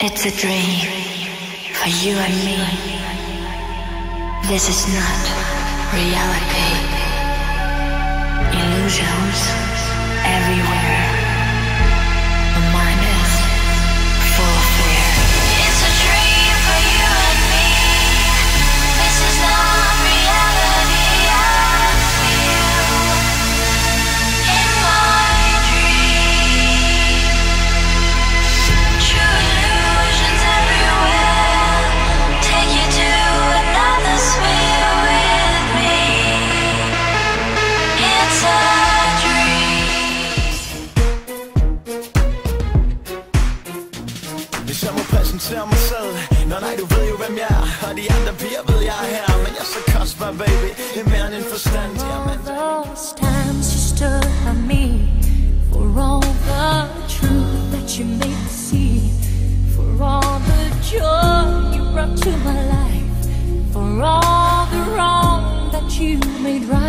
It's a dream for you and me. This is not reality. Illusions everywhere. The mind is full of fear. It's a dream for you and me. This is not reality. I feel in my dream. True illusions everywhere. Take you to another sphere with me. It's a Hvis jeg må præsentere mig selv. Nå nej, du ved jo hvem jeg er. Og de andre piger ved jeg er her. Men jeg er så kostbar, baby. Det er mere end en forstand. For those times you stood by me, for all the truth that you made me see, for all the joy you brought to my life, for all the wrong that you made right.